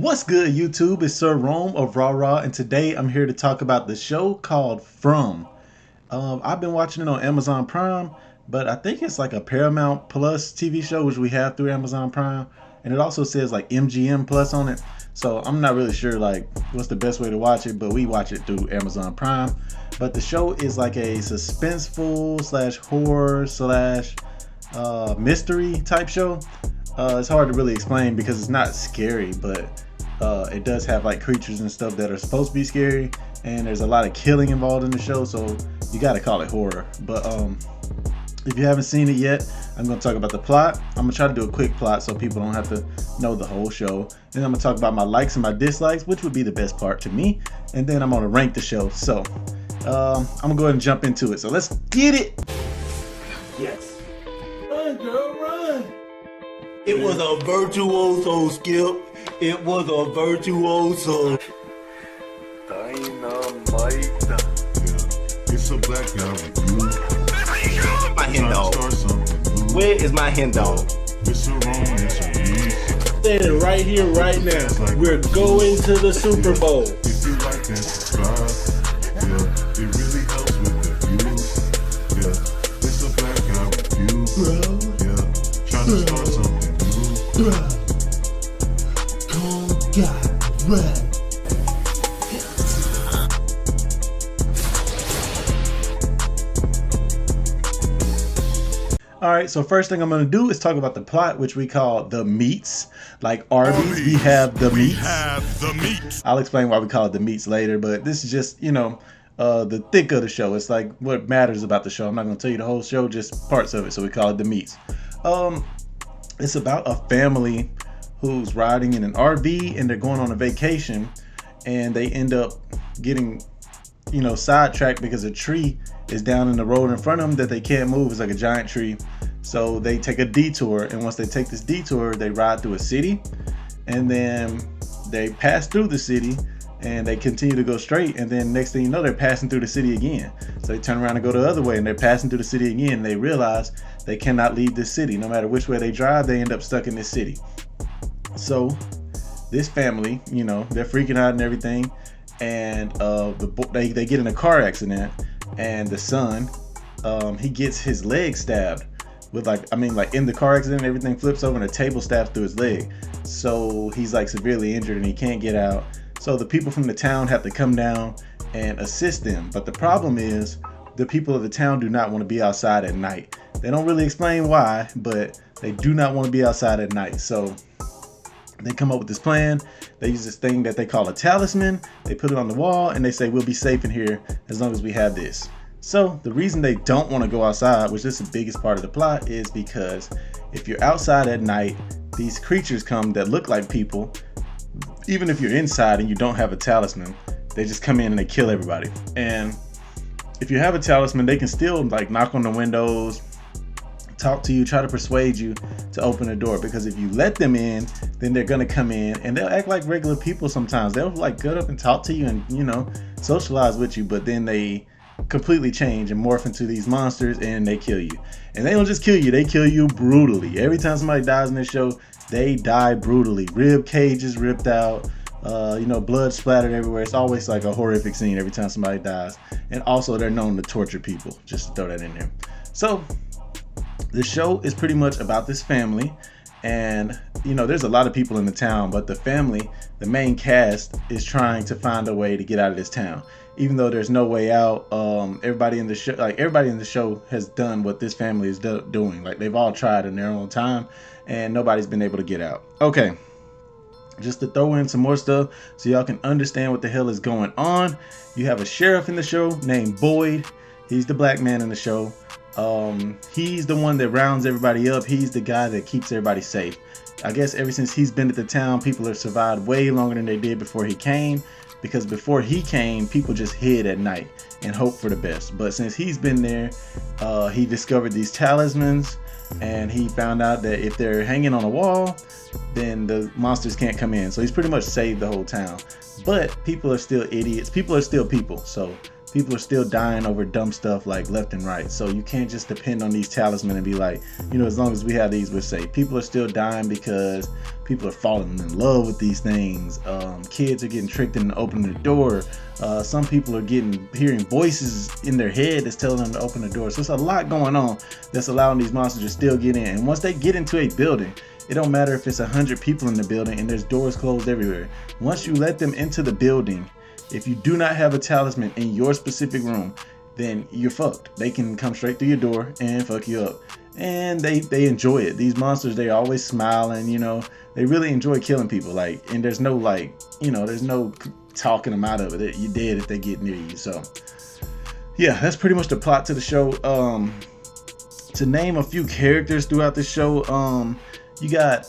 What's good, YouTube? It's Sir Rome of RaRa, and today I'm here to talk about the show called From. I've been watching it on Amazon Prime, but I think it's like a Paramount Plus TV show, which we have through Amazon Prime, and it also says like MGM Plus on it. So I'm not really sure like what's the best way to watch it, but we watch it through Amazon Prime. But the show is like a suspenseful slash horror slash mystery type show. It's hard to really explain because it's not scary, but it does have like creatures and stuff that are supposed to be scary, and there's a lot of killing involved in the show, so you gotta call it horror. But if you haven't seen it yet, I'm gonna talk about the plot. I'm gonna try to do a quick plot so people don't have to know the whole show. Then I'm gonna talk about my likes and my dislikes, which would be the best part to me, and then I'm gonna rank the show. So I'm gonna go ahead and jump into it. So let's get it. Yes. Run, girl, run. It was a virtuoso, Skip. It was a virtuoso. Dynamite. Yeah. It's a black guy review. My hen dog. Where is my hen dog? It's a wrong, it's a beast. Standing right here, right now. We're going to the Super Bowl. If you like that, subscribe. Yeah, it really helps with the views. Yeah, it's a black guy review. Yeah, trying to start something new. Cold guy, red. Alright, so first thing I'm going to do is talk about the plot, which we call the meats. Like Arby's, we have the meats. I'll explain why we call it the meats later, but this is just, you know, the thick of the show. It's like what matters about the show. I'm not going to tell you the whole show, just parts of it, so we call it the meats. It's about a family who's riding in an RV, and they're going on a vacation, and they end up getting, you know, sidetracked because a tree is down in the road in front of them that they can't move. It's like a giant tree. So they take a detour, and once they take this detour, they ride through a city, and then they pass through the city, and they continue to go straight, and then next thing you know, they're passing through the city again. So they turn around and go the other way, and they're passing through the city again, and they realize they cannot leave this city. No matter which way they drive, they end up stuck in this city. So this family, you know, they're freaking out and everything, and they get in a car accident, and the son, he gets his leg stabbed with like in the car accident, everything flips over and a table stabs through his leg. So he's like severely injured and he can't get out. So the people from the town have to come down and assist them. But the problem is the people of the town do not want to be outside at night. They don't really explain why, but they do not want to be outside at night. So they come up with this plan. They use this thing that they call a talisman. They put it on the wall and they say, we'll be safe in here as long as we have this. So the reason they don't want to go outside, which is the biggest part of the plot, is because if you're outside at night, these creatures come that look like people. Even if you're inside and you don't have a talisman, they just come in and they kill everybody. And if you have a talisman, they can still like knock on the windows, talk to you, try to persuade you to open the door, because if you let them in, then they're gonna come in and they'll act like regular people. Sometimes they'll like get up and talk to you and, you know, socialize with you, but then they completely change and morph into these monsters and they kill you. And they don't just kill you, they kill you brutally. Every time somebody dies in this show, they die brutally. Rib cages ripped out, you know, blood splattered everywhere. It's always like a horrific scene every time somebody dies. And also they're known to torture people, just to throw that in there. So the show is pretty much about this family, and you know, there's a lot of people in the town, but the family, the main cast, is trying to find a way to get out of this town. Even though there's no way out, everybody in the show has done what this family is doing. Like they've all tried in their own time, and nobody's been able to get out. Okay, just to throw in some more stuff so y'all can understand what the hell is going on. You have a sheriff in the show named Boyd. He's the black man in the show. He's the one that rounds everybody up. He's the guy that keeps everybody safe. I guess ever since he's been at the town, people have survived way longer than they did before he came, because before he came, people just hid at night and hoped for the best. But since he's been there, he discovered these talismans, and he found out that if they're hanging on a wall, then the monsters can't come in. So he's pretty much saved the whole town. But people are still idiots. People are still people. So people are still dying over dumb stuff like left and right. So you can't just depend on these talismans and be like, you know, as long as we have these, we're safe. People are still dying because people are falling in love with these things. Kids are getting tricked into opening the door. Some people are hearing voices in their head that's telling them to open the door. So it's a lot going on that's allowing these monsters to still get in. And once they get into a building, it don't matter if it's 100 people in the building and there's doors closed everywhere. Once you let them into the building, if you do not have a talisman in your specific room, then you're fucked. They can come straight through your door and fuck you up. And they enjoy it. These monsters, they're always smiling, you know. They really enjoy killing people. Like, and there's no like, you know, there's no talking them out of it. You're dead if they get near you. So yeah, that's pretty much the plot to the show. To name a few characters throughout the show, you got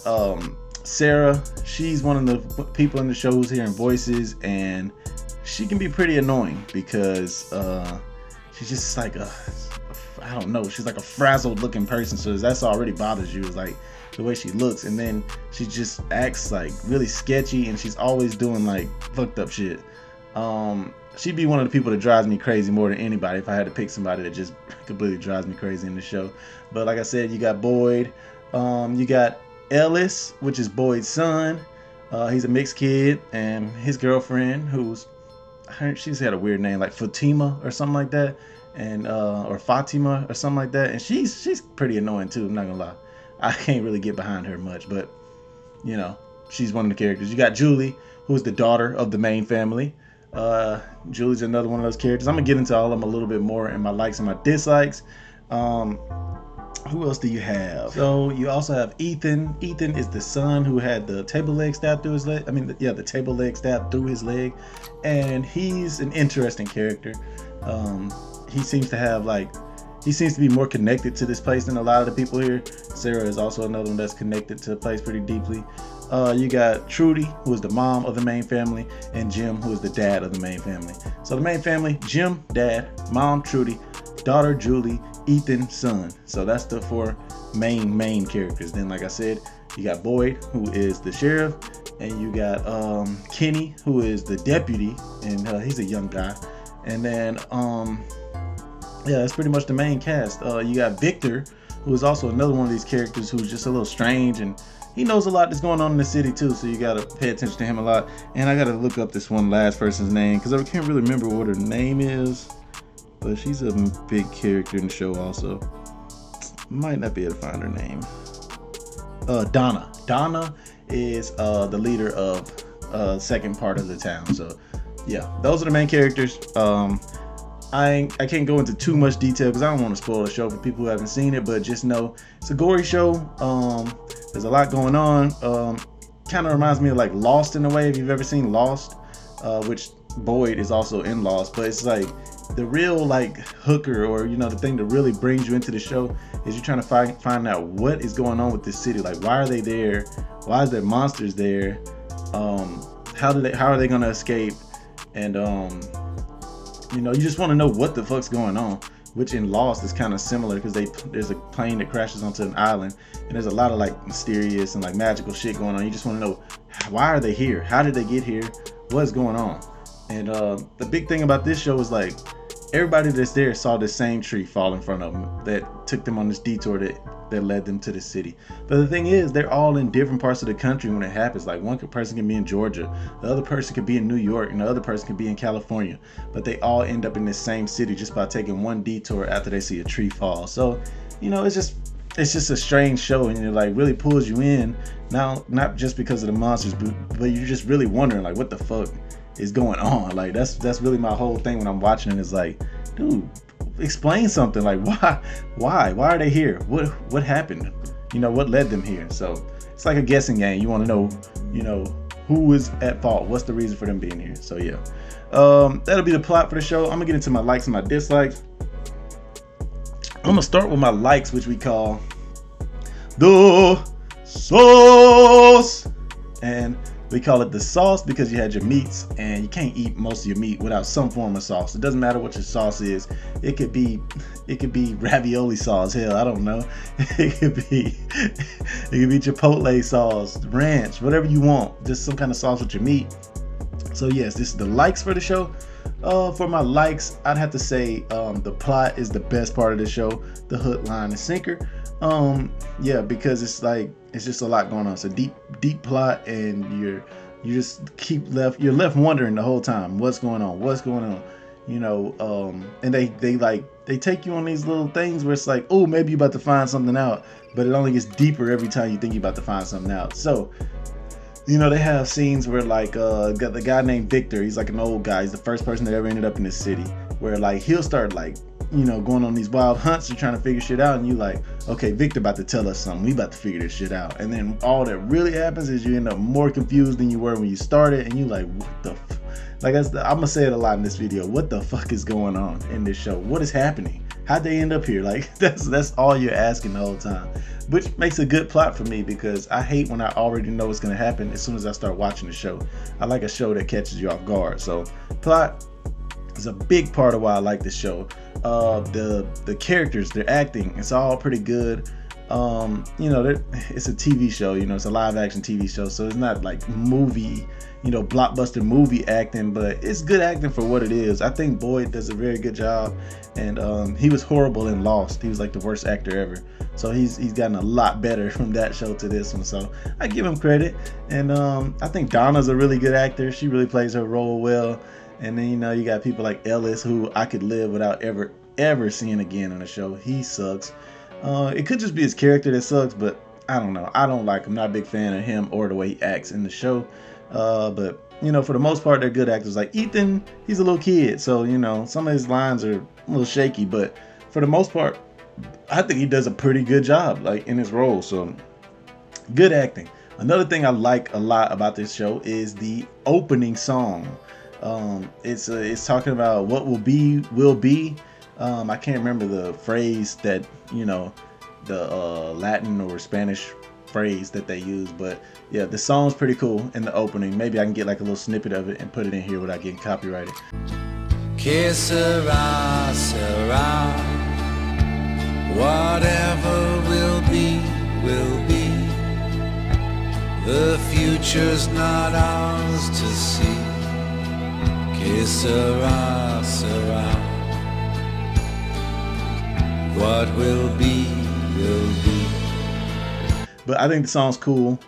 Sarah. She's one of the people in the show who's hearing voices, and she can be pretty annoying because she's just like I don't know, she's like a frazzled looking person, so that's already bothers you, is like the way she looks. And then she just acts like really sketchy, and she's always doing like fucked up shit. She'd be one of the people that drives me crazy more than anybody if I had to pick somebody that just completely drives me crazy in the show. But like I said, you got Boyd, you got Ellis, which is Boyd's son. He's a mixed kid, and his girlfriend, she's had a weird name like Fatima or something like that, and or Fatima or something like that, and she's pretty annoying too. I'm not gonna lie, I can't really get behind her much, but you know, she's one of the characters. You got Julie, who's the daughter of the main family. Julie's another one of those characters. I'm gonna get into all of them a little bit more in my likes and my dislikes. Who else do you have? So you also have Ethan. Ethan is the son who had the table leg stabbed through his leg. The table leg stabbed through his leg, and he's an interesting character. He seems to be more connected to this place than a lot of the people here. Sarah is also another one that's connected to the place pretty deeply. You got Trudy, who is the mom of the main family, and Jim, who is the dad of the main family. So the main family: Jim, dad; mom, Trudy; daughter, Julie; Ethan, son. So that's the four main characters. Then, like I said, you got Boyd, who is the sheriff, and you got Kenny, who is the deputy, and he's a young guy. And then yeah, that's pretty much the main cast. You got Victor, who is also another one of these characters who's just a little strange, and he knows a lot that's going on in the city too, so you gotta pay attention to him a lot. And I gotta look up this one last person's name because I can't really remember what her name is, but she's a big character in the show also. Might not be able to find her name. Donna. Donna is the leader of second part of the town. So yeah, those are the main characters. I can't go into too much detail because I don't want to spoil the show for people who haven't seen it, but just know it's a gory show. There's a lot going on. Kind of reminds me of like Lost in a way, if you've ever seen Lost, which Boyd is also in Lost. But it's like the real like hooker, or you know, the thing that really brings you into the show is you're trying to find out what is going on with this city. Like, why are they there? Why is there monsters there? How are they gonna escape? And you know, you just want to know what the fuck's going on, which in Lost is kind of similar because there's a plane that crashes onto an island, and there's a lot of like mysterious and like magical shit going on. You just want to know, why are they here? How did they get here? What's going on? And the big thing about this show is like everybody that's there saw the same tree fall in front of them that took them on this detour that led them to the city. But the thing is, they're all in different parts of the country when it happens. Like one person can be in Georgia, the other person could be in New York, and the other person could be in California. But they all end up in the same city just by taking one detour after they see a tree fall. So, you know, it's just a strange show, and it like really pulls you in. Now, not just because of the monsters, but you're just really wondering like, what the fuck is going on? Like that's really my whole thing when I'm watching it. Is like, dude, explain something. Like, why are they here? What happened? You know, what led them here? So it's like a guessing game. You want to know, you know, who is at fault? What's the reason for them being here? So yeah, that'll be the plot for the show. I'm gonna get into my likes and my dislikes. I'm gonna start with my likes, which we call the sauce. And we call it the sauce because you had your meats, and you can't eat most of your meat without some form of sauce. It doesn't matter what your sauce is. It could be ravioli sauce. Hell, I don't know. It could be chipotle sauce, ranch, whatever you want. Just some kind of sauce with your meat. So yes, this is the likes for the show. For my likes, I'd have to say the plot is the best part of the show. The hook, line, and sinker. Yeah, because it's just a lot going on. It's a deep plot, and you're left wondering the whole time what's going on. You know, and they take you on these little things where it's like, oh, maybe you're about to find something out, but it only gets deeper every time you think you're about to find something out. So, you know, they have scenes where like got the guy named Victor. He's like an old guy. He's the first person that ever ended up in this city. Where like he'll start like, you know, going on these wild hunts and trying to figure shit out, and you like, okay, Victor about to tell us something. We about to figure this shit out. And then all that really happens is you end up more confused than you were when you started, and you like, what the like I'm gonna say it a lot in this video. What the fuck is going on in this show? What is happening? How'd they end up here? Like that's all you're asking the whole time, which makes a good plot for me because I hate when I already know what's gonna happen as soon as I start watching the show. I like a show that catches you off guard. So plot is a big part of why I like this show. The characters, their acting, it's all pretty good. You know, it's a TV show. You know, it's a live action TV show, so it's not like movie, you know, blockbuster movie acting, but it's good acting for what it is. I think Boyd does a very good job, and he was horrible in Lost. He was like the worst actor ever. So he's gotten a lot better from that show to this one. So I give him credit, and I think Donna's a really good actor. She really plays her role well. And then, you know, you got people like Ellis, who I could live without ever seeing again on the show. He sucks. It could just be his character that sucks, but I don't know. I don't like him. Not a big fan of him or the way he acts in the show. But, you know, for the most part, they're good actors. Like Ethan, he's a little kid. So, you know, some of his lines are a little shaky. But for the most part, I think he does a pretty good job, like, in his role. So, good acting. Another thing I like a lot about this show is the opening song. It's talking about what will be will be. I can't remember the phrase that, you know, the Latin or Spanish phrase that they use, but yeah, the song's pretty cool in the opening. Maybe I can get like a little snippet of it and put it in here without getting copyrighted. Que sera, sera. Whatever will be, will be. The future's not ours to see. Que sera, sera. What will be, will be. But I think the song's cool.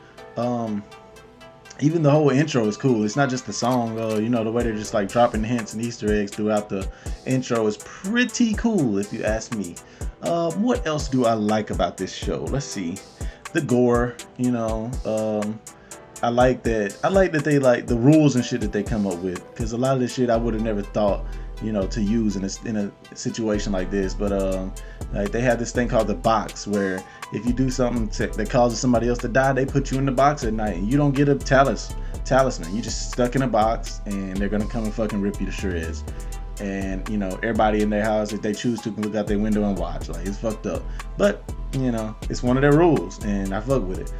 Even the whole intro is cool. It's not just the song. You know, the way they're just like dropping hints and Easter eggs throughout the intro is pretty cool, if you ask me. What else do I like about this show? Let's see. The gore, you know. I like that they like the rules and shit that they come up with, because a lot of this shit I would have never thought, you know, to use in a situation like this. But like they have this thing called the box, where if you do something that causes somebody else to die, they put you in the box at night, and you don't get a talisman. You just stuck in a box, and they're gonna come and fucking rip you to shreds. And you know, everybody in their house, if they choose to, can look out their window and watch. Like, it's fucked up, but you know, it's one of their rules, and I fuck with it.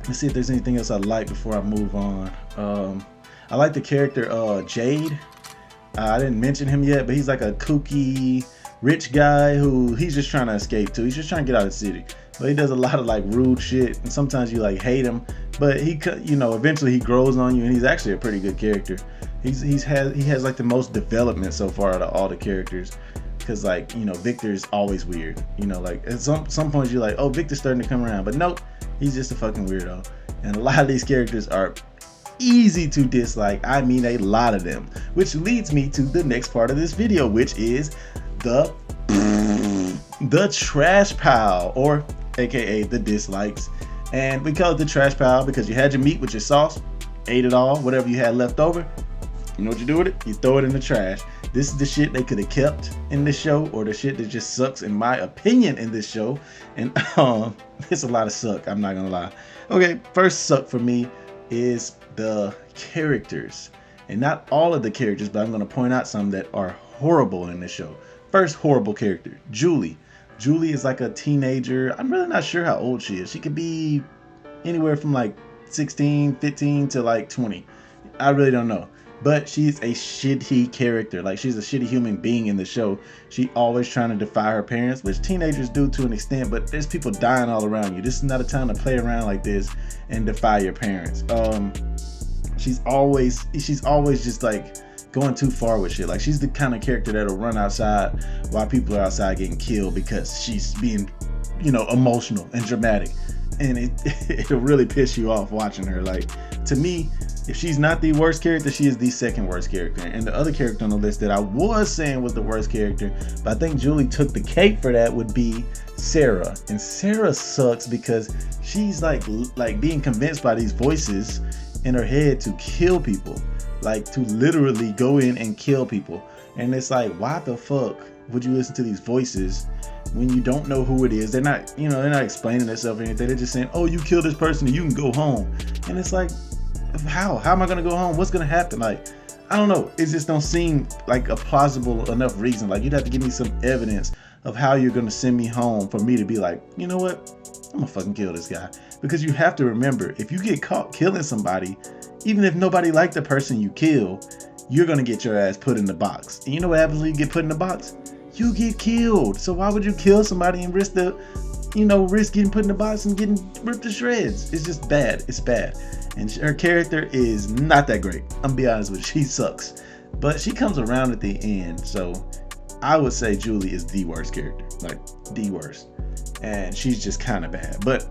Let's see if there's anything else I like before I move on. I like the character Jade. I didn't mention him yet, but he's like a kooky rich guy who he's just trying to escape too. He's just trying to get out of the city, but he does a lot of like rude shit, and sometimes you like hate him, but he, you know, eventually he grows on you, and he's actually a pretty good character. He has like the most development so far out of all the characters, because like, you know, Victor's always weird. You know, like at some points you're like, oh, Victor's starting to come around, but nope, he's just a fucking weirdo. And a lot of these characters are easy to dislike. I mean, a lot of them, which leads me to the next part of this video, which is the trash pile, or aka the dislikes. And we call it the trash pile because you had your meat with your sauce, ate it all, whatever you had left over, you know what you do with it? You throw it in the trash. This is the shit they could have kept in this show, or the shit that just sucks in my opinion in this show. And it's a lot of suck, I'm not gonna lie. Okay, first suck for me is the characters, and not all of the characters, but I'm going to point out some that are horrible in this show. First horrible character, Julie. Julie is like a teenager. I'm really not sure how old she is. She could be anywhere from like 16, 15 to like 20. I really don't know. But she's a shitty character. Like, she's a shitty human being in the show. She always trying to defy her parents, which teenagers do to an extent, but there's people dying all around you. This is not a time to play around like this and defy your parents. She's always just like going too far with shit. Like, she's the kind of character that'll run outside while people are outside getting killed because she's being, emotional and dramatic. And it'll really piss you off watching her. Like, to me, if she's not the worst character, she is the second worst character. And the other character on the list that I was saying was the worst character, but I think Julie took the cake for that, would be Sarah. And Sarah sucks because she's like being convinced by these voices in her head to kill people, like to literally go in and kill people. And it's like, why the fuck would you listen to these voices when you don't know who it is? They're not, they're not explaining themselves or anything. They're just saying, oh, you killed this person and you can go home. And it's like, how am I gonna go home? What's gonna happen? Like, I don't know. It just don't seem like a plausible enough reason. Like, you'd have to give me some evidence of how you're gonna send me home for me to be like, you know what, I'm gonna fucking kill this guy. Because you have to remember, if you get caught killing somebody, even if nobody liked the person you kill, you're gonna get your ass put in the box. And you know what happens when you get put in the box? You get killed. So why would you kill somebody and risk risk getting put in the box and getting ripped to shreds? It's just bad. It's bad. And her character is not that great. I'm gonna be honest with you, she sucks. But she comes around at the end, so I would say Julie is the worst character, like the worst. And she's just kind of bad. But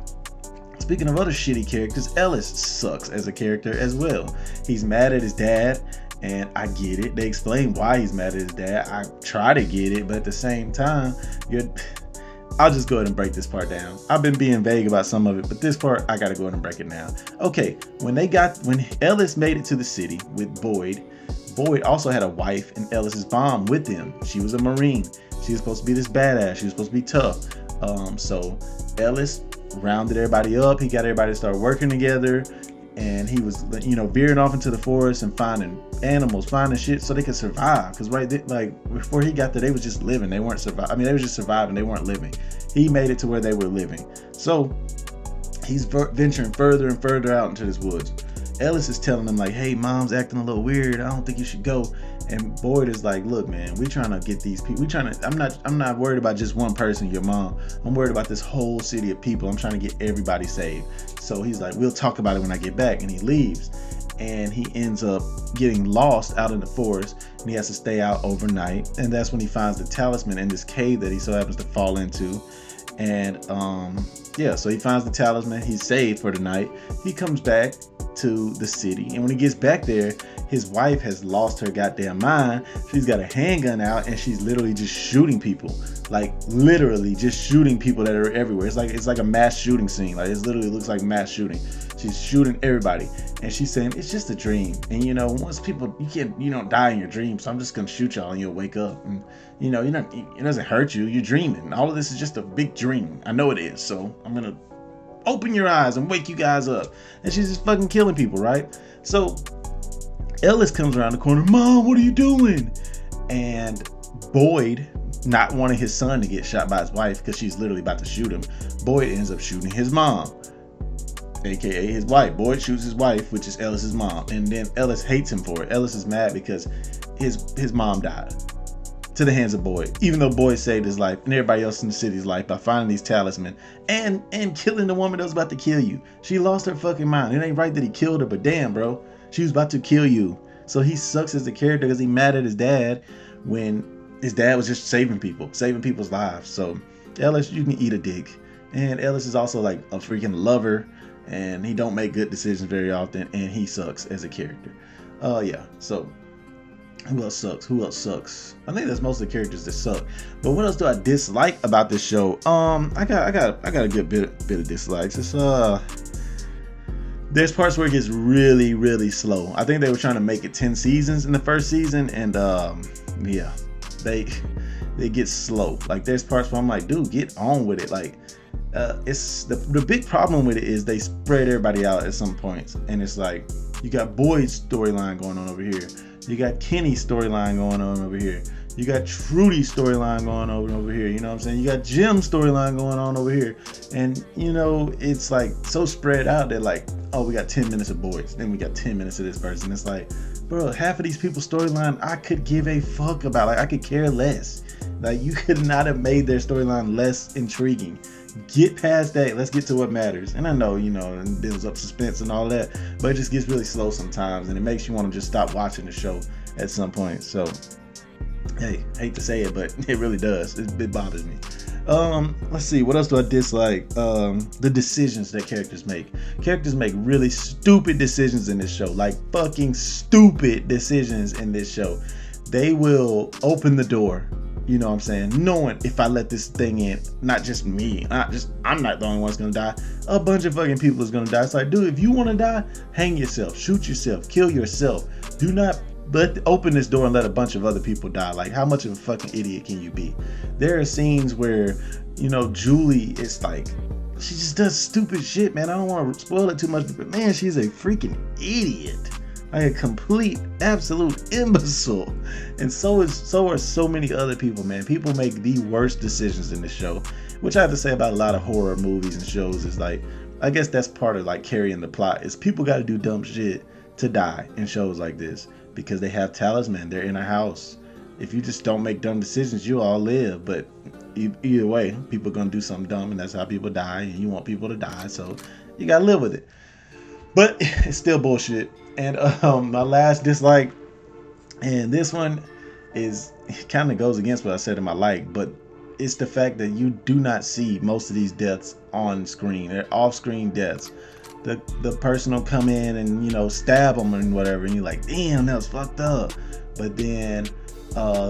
speaking of other shitty characters, Ellis sucks as a character as well. He's mad at his dad, and I get it. They explain why he's mad at his dad. I try to get it, but at the same time, I'll just go ahead and break this part down. I've been being vague about some of it, but this part, I gotta go ahead and break it down. Okay, when Ellis made it to the city with Boyd also had a wife and Ellis's mom with him. She was a Marine. She was supposed to be this badass. She was supposed to be tough. So Ellis rounded everybody up. He got everybody to start working together. And he was, veering off into the forest and finding animals, finding shit so they could survive. Because before he got there, they was just living. They weren't surviving. I mean, they was just surviving. They weren't living. He made it to where they were living. So he's venturing further and further out into this woods. Ellis is telling them like, hey, mom's acting a little weird. I don't think you should go. And Boyd is like, look, man, we trying to get these people. I'm not worried about just one person, your mom. I'm worried about this whole city of people. I'm trying to get everybody saved. So he's like, we'll talk about it when I get back. And he leaves. And he ends up getting lost out in the forest. And he has to stay out overnight. And that's when he finds the talisman in this cave that he so happens to fall into. And so he finds the talisman. He's saved for the night. He comes back to the city, and when he gets back there, his wife has lost her goddamn mind. She's got a handgun out and she's literally just shooting people, like literally just shooting people that are everywhere. It's like a mass shooting scene. Like, it literally looks like mass shooting. She's shooting everybody, and she's saying it's just a dream. And once people, you don't die in your dreams, so I'm just gonna shoot y'all and you'll wake up. And it doesn't hurt you. You're dreaming. All of this is just a big dream. I know it is. So I'm gonna open your eyes and wake you guys up. And she's just fucking killing people, right? So Ellis comes around the corner. Mom, what are you doing? And Boyd, not wanting his son to get shot by his wife because she's literally about to shoot him, Boyd ends up shooting his mom, aka his wife. Boyd shoots his wife, which is Ellis's mom, and then Ellis hates him for it. Ellis is mad because his mom died to the hands of Boyd, even though Boyd saved his life and everybody else in the city's life by finding these talismans and killing the woman that was about to kill you. She lost her fucking mind. It ain't right that he killed her, but damn, bro, she was about to kill you. So he sucks as a character because he's mad at his dad when his dad was just saving people's lives. So Ellis, you can eat a dick. And Ellis is also like a freaking lover, and he don't make good decisions very often, and he sucks as a character. So who else sucks? I think that's most of the characters that suck. But what else do I dislike about this show? I got a good bit of dislikes. It's there's parts where it gets really, really slow. I think they were trying to make it 10 seasons in the first season, and they get slow. Like, there's parts where I'm like, dude, get on with it. Like, it's the big problem with it is they spread everybody out at some points, and it's like you got Boyd's storyline going on over here. You got Kenny's storyline going on over here. You got Trudy's storyline going on over here. You know what I'm saying? You got Jim's storyline going on over here. And, it's like so spread out that like, oh, we got 10 minutes of Boyd's. Then we got 10 minutes of this person. It's like, bro, half of these people's storyline I could give a fuck about. Like, I could care less. Like, you could not have made their storyline less intriguing. get past that. Let's get to what matters. And I know, it builds up suspense and all that, but it just gets really slow sometimes, and it makes you want to just stop watching the show at some point. So, hey, hate to say it, but it really does. It bothers me. Let's see, what else do I dislike? The decisions that characters make. Characters make really stupid decisions in this show, like fucking stupid decisions in this show. They will open the door, you know what I'm saying, knowing if I let this thing in, not just me, I'm not the only one that's gonna die, a bunch of fucking people is gonna die. It's like, dude, if you want to die, hang yourself, shoot yourself, kill yourself. Do not open this door and let a bunch of other people die. Like, how much of a fucking idiot can you be? There are scenes where, Julie is like, she just does stupid shit, man. I don't want to spoil it too much, but man, she's a freaking idiot. Like a complete, absolute imbecile. And so are so many other people, man. People make the worst decisions in this show, which I have to say about a lot of horror movies and shows is like, I guess that's part of like carrying the plot, is people got to do dumb shit to die in shows like this, because they have talisman, they're in a house. If you just don't make dumb decisions, you all live. But either way, people are gonna do something dumb, and that's how people die, and you want people to die, so you gotta live with it. But it's still bullshit. And my last dislike, and this one kind of goes against what I said in my like, but it's the fact that you do not see most of these deaths on screen. They're off-screen deaths. The person will come in and stab them and whatever, and you're like, damn, that was fucked up. But then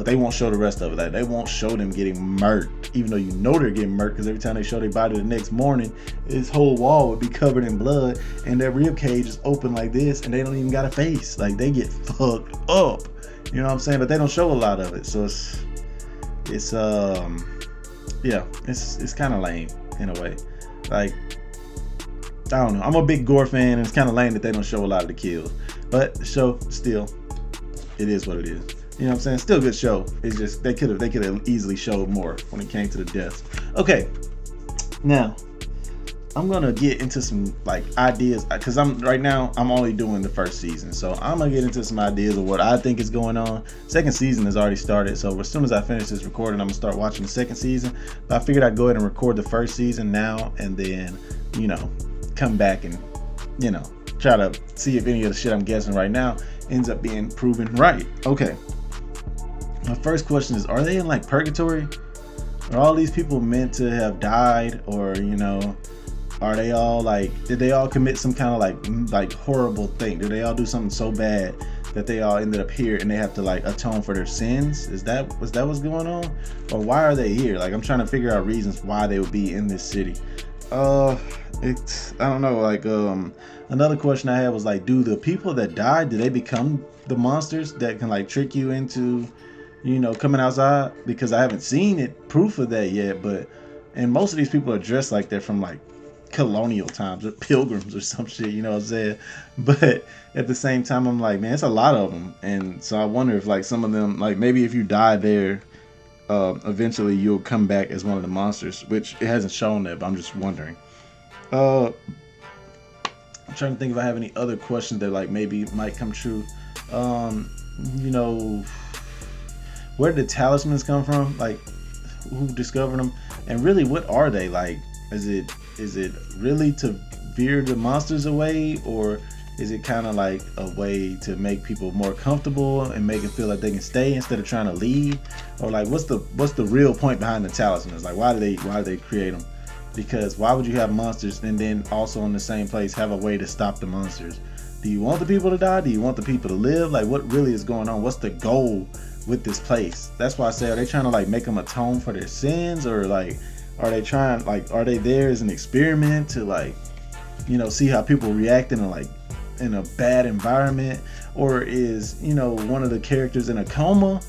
they won't show the rest of it. Like, they won't show them getting murked, even though they're getting murked, because every time they show their body the next morning, his whole wall would be covered in blood, and their rib cage is open like this, and they don't even got a face. Like, they get fucked up. You know what I'm saying? But they don't show a lot of it, so it's kind of lame in a way. Like, I don't know. I'm a big gore fan, and it's kind of lame that they don't show a lot of the kills. But the show, still, it is what it is. You know what I'm saying? Still a good show. It's just they could have easily showed more when it came to the deaths. Okay, now I'm gonna get into some like ideas, because I'm only doing the first season, so I'm gonna get into some ideas of what I think is going on. Second season has already started, so as soon as I finish this recording, I'm gonna start watching the second season. But I figured I'd go ahead and record the first season now, and then come back and try to see if any of the shit I'm guessing right now ends up being proven right. Okay. My first question is, are they in like purgatory? Are all these people meant to have died, or are they all like, did they all commit some kind of like horrible thing? Did they all do something so bad that they all ended up here and they have to like atone for their sins? Was that what's going on? Or why are they here? Like, I'm trying to figure out reasons why they would be in this city. I don't know. Like, another question I had was like, do the people that died, do they become the monsters that can like trick you into coming outside? Because I haven't seen proof of that yet, and most of these people are dressed like they're from like colonial times or pilgrims or some shit, you know what I'm saying? But at the same time, I'm like, man, it's a lot of them, and so I wonder if like some of them, like maybe if you die there, eventually you'll come back as one of the monsters, which it hasn't shown that, but I'm just wondering. I'm trying to think if I have any other questions that like maybe might come true. Where did the talismans come from? Like, who discovered them? And really, what are they? Like, is it really to veer the monsters away, or is it kind of like a way to make people more comfortable and make it feel like they can stay instead of trying to leave? Or like, what's the real point behind the talismans? Like, why do they create them? Because why would you have monsters and then also in the same place have a way to stop the monsters? Do you want the people to die? Do you want the people to live? Like, what really is going on? What's the goal with this place? That's why I say, are they trying to like make them atone for their sins, or like are they there as an experiment to like see how people react in a bad environment? Or is one of the characters in a coma,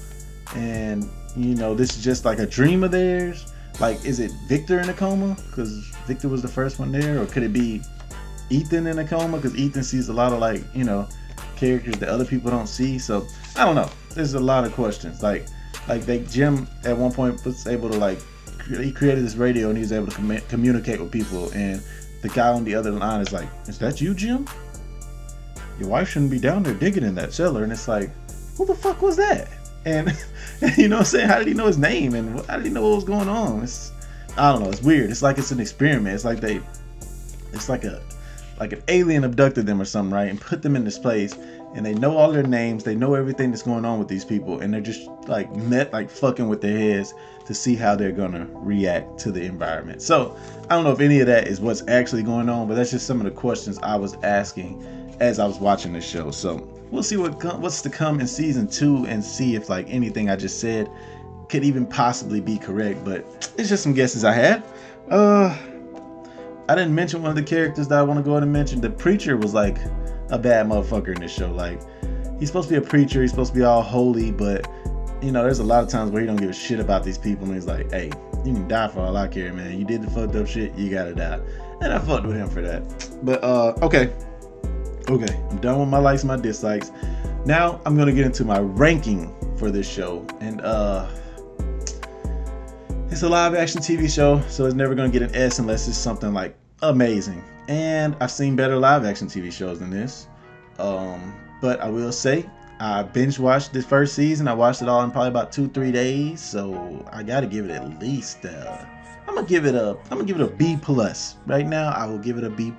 and this is just like a dream of theirs? Like, is it Victor in a coma because Victor was the first one there? Or could it be Ethan in a coma because Ethan sees a lot of like characters that other people don't see? So I don't know. There's a lot of questions. Like Jim at one point was able to he created this radio, and he was able to communicate with people, and the guy on the other line is like, is that you, Jim? Your wife shouldn't be down there digging in that cellar. And it's like, who the fuck was that? And you know what I'm saying? How did he know his name, and how did he know what was going on? I don't know. It's weird. It's like it's an experiment. It's like an alien abducted them or something, right? And put them in this place, and they know all their names. They know everything that's going on with these people, and they're just like fucking with their heads to see how they're gonna react to the environment. So I don't know if any of that is what's actually going on, but that's just some of the questions I was asking as I was watching this show. So we'll see what's to come in season 2 and see if like anything I just said could even possibly be correct. But it's just some guesses I had. I didn't mention one of the characters that I want to go ahead and mention. The preacher was like a bad motherfucker in this show. Like, he's supposed to be a preacher. He's supposed to be all holy, but you know, there's a lot of times where he don't give a shit about these people, and he's like, hey, you can die for all I care, man. You did the fucked up shit, you gotta die. And I fucked with him for that. But okay, I'm done with my likes and my dislikes. Now I'm gonna get into my ranking for this show. And it's a live action TV show, so it's never gonna get an S unless it's something like amazing. And I've seen better live action TV shows than this. But I will say, I binge watched this first season. I watched it all in probably about 2-3 days. So I gotta give it at least I'm gonna give it a B+. Right now I will give it a B+.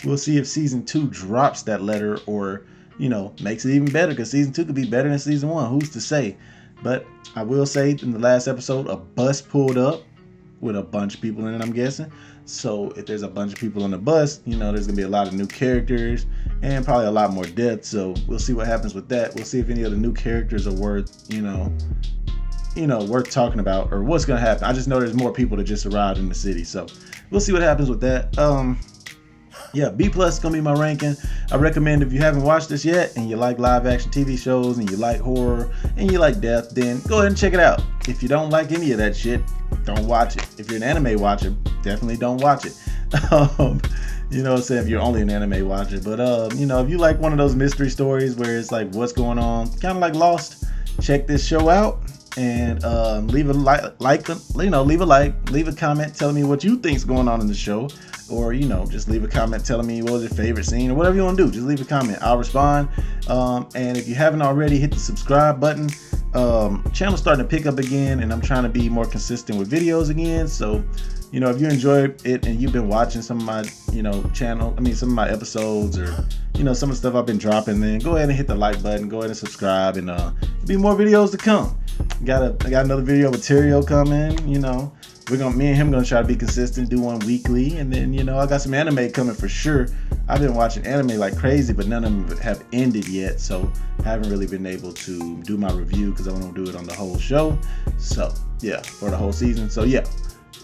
We'll see if season 2 drops that letter, or you know, makes it even better, because season 2 could be better than season 1. Who's to say? But I will say, in the last episode, a bus pulled up with a bunch of people in it, I'm guessing. So if there's a bunch of people on the bus, you know, there's gonna be a lot of new characters and probably a lot more depth. So we'll see what happens with that. We'll see if any of the new characters are worth, worth talking about, or what's gonna happen. I just know there's more people that just arrived in the city, so we'll see what happens with that. Yeah, B+ is gonna be my ranking. I recommend, if you haven't watched this yet and you like live action TV shows and you like horror and you like death, then go ahead and check it out. If you don't like any of that shit, don't watch it. If you're an anime watcher, definitely don't watch it. You know what I'm saying, if you're only an anime watcher. But you know, if you like one of those mystery stories where it's like what's going on, kind of like Lost, check this show out. And leave a leave a comment telling me what you think's going on in the show, or you know, just leave a comment telling me what was your favorite scene, or whatever you want to do. Just leave a comment, I'll respond. And if you haven't already, hit the subscribe button. Channel's starting to pick up again, and I'm trying to be more consistent with videos again. So you know, if you enjoy it and you've been watching some of my some of my episodes, or some of the stuff I've been dropping, then go ahead and hit the like button, go ahead and subscribe, and there'll be more videos to come. I got another video material coming. Me and him gonna try to be consistent, do one weekly, and then I got some anime coming for sure. I've been watching anime like crazy, but none of them have ended yet, so I haven't really been able to do my review because I want to do it on the whole show. So yeah, for the whole season. So yeah,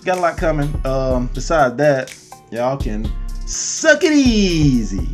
got a lot coming. Besides that, y'all can suck it easy.